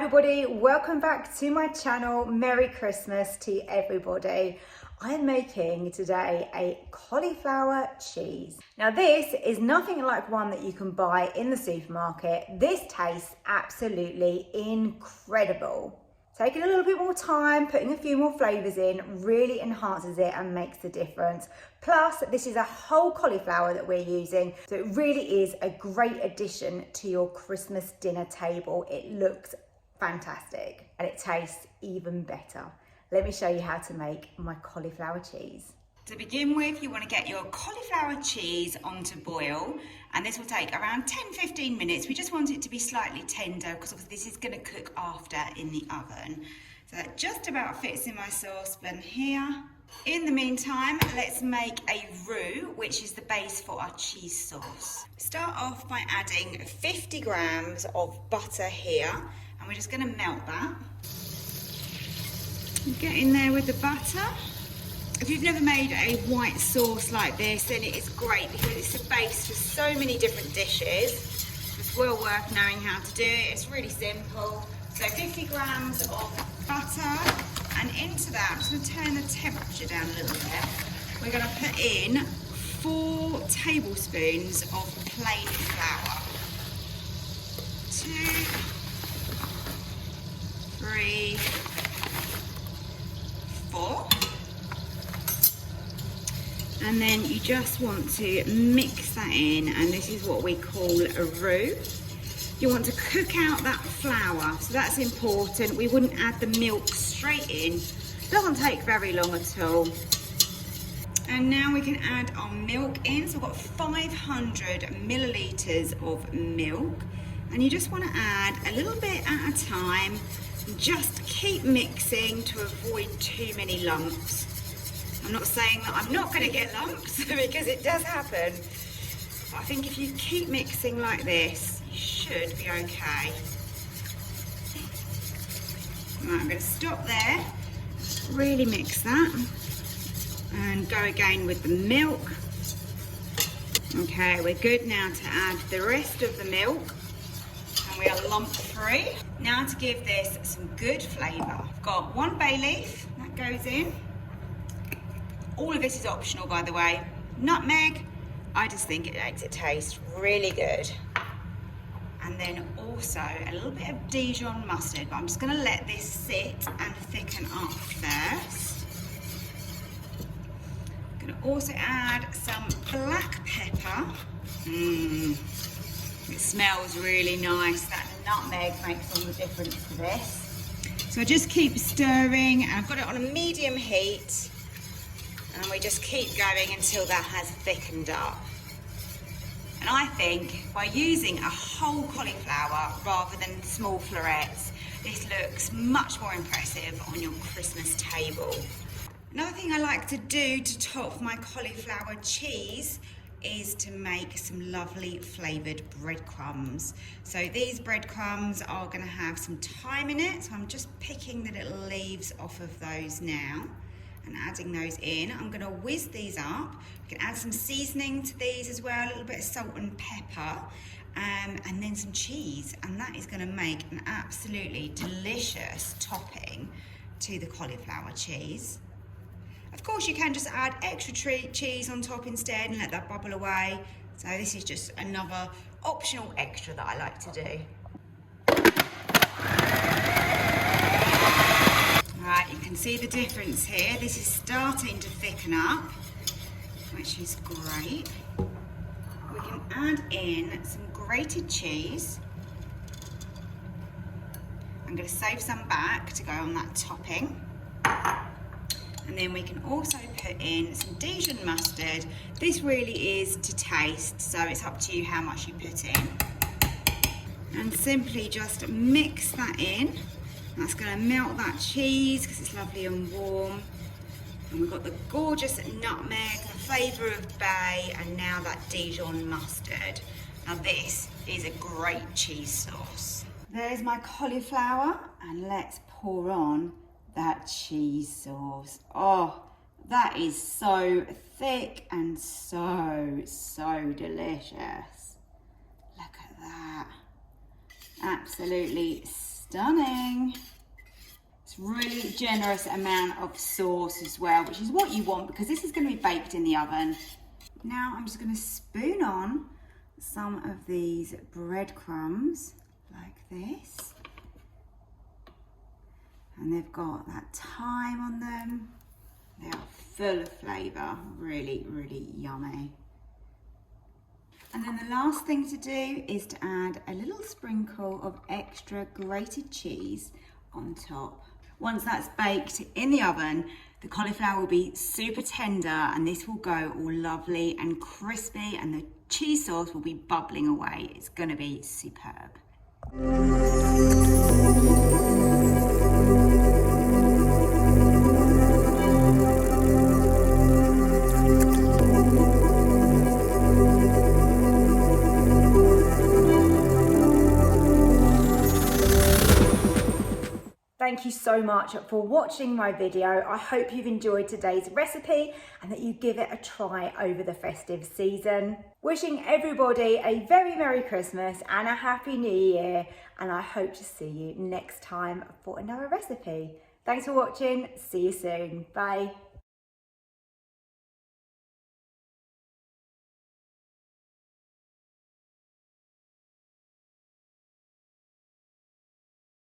everybody, welcome back to my channel. Merry Christmas to everybody. I am making today a cauliflower cheese. Now this is nothing like one that you can buy in the supermarket. This tastes absolutely incredible. Taking a little bit more time, putting a few more flavours in, really enhances it and makes the difference. Plus, this is a whole cauliflower that we're using, so it really is a great addition to your Christmas dinner table. It looks fantastic and it tastes even better. Let me show you how to make my cauliflower cheese. To begin with, you want to get your cauliflower cheese onto boil, and this will take around 10-15 minutes. We just want it to be slightly tender because obviously this is going to cook after in the oven. So that just about fits in my saucepan here. In the meantime, let's make a roux, which is the base for our cheese sauce. Start off by adding 50 grams of butter here, and we're just going to melt that. Get in there with the butter. If you've never made a white sauce like this, then it is great because it's the base for so many different dishes. It's well worth knowing how to do it. It's really simple. So 50 grams of butter, and into that, I'm just going to turn the temperature down a little bit. We're going to put in 4 tablespoons of plain flour. 2, 3, 4. And then you just want to mix that in, and this is what we call a roux. You want to cook out that flour, so that's important. We wouldn't add the milk straight in. It doesn't take very long at all. And now we can add our milk in. So I've got 500 millilitres of milk, and you just want to add a little bit at a time. Just keep mixing to avoid too many lumps. I'm not saying that I'm not going to get lumps because it does happen. But I think if you keep mixing like this, you should be okay. Right, I'm going to stop there. Really mix that. And go again with the milk. Okay, we're good now to add the rest of the milk. And we are lump free. Now to give this some good flavour. I've got 1 bay leaf that goes in. All of this is optional, by the way. Nutmeg, I just think it makes it taste really good. And then also a little bit of Dijon mustard, but I'm just going to let this sit and thicken up first. I'm going to also add some black pepper. It smells really nice. That nutmeg makes all the difference to this. So I just keep stirring, and I've got it on a medium heat. And we just keep going until that has thickened up. And I think by using a whole cauliflower rather than small florets, this looks much more impressive on your Christmas table. Another thing I like to do to top my cauliflower cheese is to make some lovely flavoured breadcrumbs. So these breadcrumbs are going to have some thyme in it, so I'm just picking the little leaves off of those now and adding those in. I'm going to whiz these up. You can add some seasoning to these as well, a little bit of salt and pepper, and then some cheese, and that is going to make an absolutely delicious topping to the cauliflower cheese. Of course, you can just add extra cheese on top instead and let that bubble away. So this is just another optional extra that I like to do. Alright, you can see the difference here. This is starting to thicken up, which is great. We can add in some grated cheese. I'm going to save some back to go on that topping. And then we can also put in some Dijon mustard. This really is to taste, so it's up to you how much you put in. And simply just mix that in. That's going to melt that cheese because it's lovely and warm. And we've got the gorgeous nutmeg, the flavour of bay, and now that Dijon mustard. Now this is a great cheese sauce. There's my cauliflower, and let's pour on that cheese sauce. Oh, that is so thick and so delicious. Look at that. Absolutely Stunning. It's really generous amount of sauce as well, which is what you want because this is going to be baked in the oven. Now I'm just going to spoon on some of these breadcrumbs like this. And they've got that thyme on them. They are full of flavour, really, really yummy. And then the last thing to do is to add a little sprinkle of extra grated cheese on top. Once that's baked in the oven, the cauliflower will be super tender and this will go all lovely and crispy and the cheese sauce will be bubbling away. It's gonna be superb. Thank you so much for watching my video. I hope you've enjoyed today's recipe and that you give it a try over the festive season. Wishing everybody a very Merry Christmas and a Happy New Year, and I hope to see you next time for another recipe. Thanks for watching. See you soon. Bye.